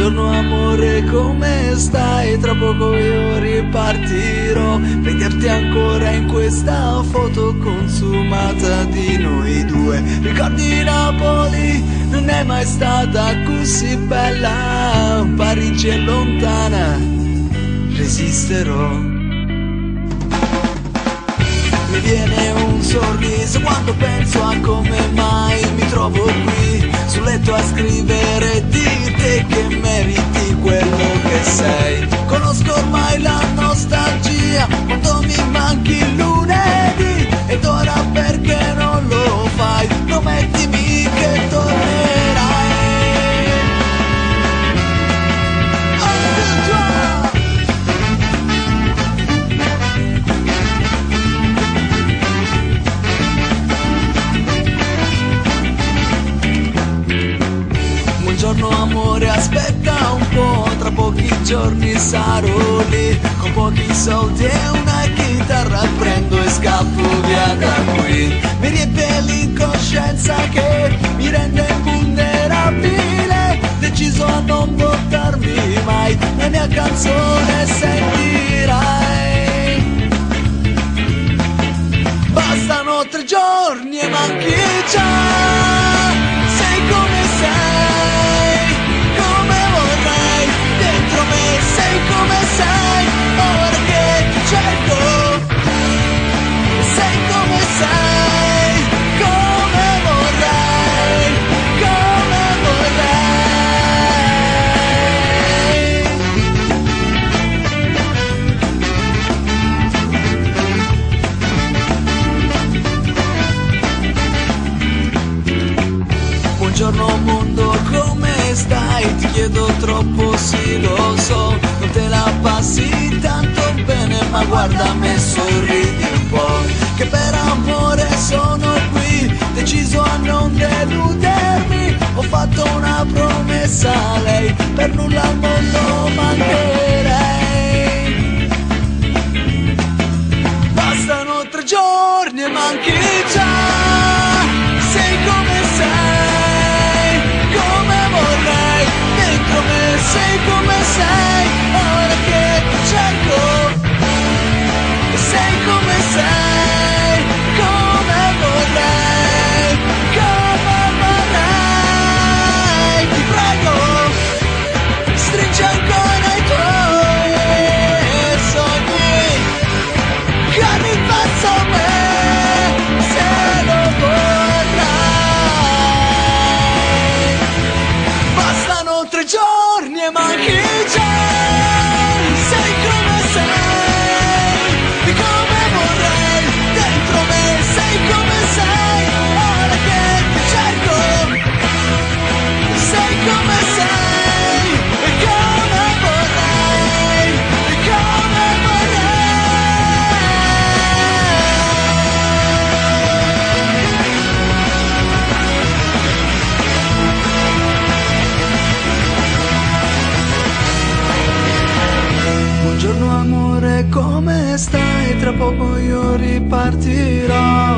Buongiorno amore, come stai? Tra poco io ripartirò. Vederti ancora in questa foto consumata di noi due. Ricordi Napoli, non è mai stata così bella. Parigi è lontana, resisterò. Mi viene un sorriso quando penso a come mai mi trovo qui sul letto a scrivere di te che meriti quello che sei. Conosco ormai la nostalgia quando mi manchi il lunedì, ed ora perché non lo fai? Promettimi che tornerai. Buongiorno amore, aspetta un po', tra pochi giorni sarò lì, con pochi soldi e una chitarra prendo e scappo via da qui. Mi riempie l'incoscienza che mi rende invulnerabile, deciso a non buttarmi mai, la mia canzone sentirai. Bastano 3 giorni e manchi già, sei come sei, come vorrei, dentro me sei come sei, ora che ti cerco, sei come sei, come vorrei, come vorrei. Buongiorno mondo, come stai? Ti chiedo troppo, sì lo so, non te la passi tanto bene, ma guarda me, sorridi un po', che per amore sono qui, deciso a non deludermi, ho fatto una promessa a lei, per nulla al mondo mancherei. Bastano 3 giorni e manchi già, sei come sei, come vorrei, dentro me sei come sei, ora che ti cerco, sei come sei, come vorrei, come vorrei. Ti prego, stringi ancora i tuoi sogni, che mi passa a me, se lo vorrai. Bastano 3 giorni e manchi già, sei come sei, come vorrei, dentro me sei come sei, ora che ti cerco, sei come sei, come vorrei, come vorrei. Buongiorno amore, come stai? Tra poco io ripartirò.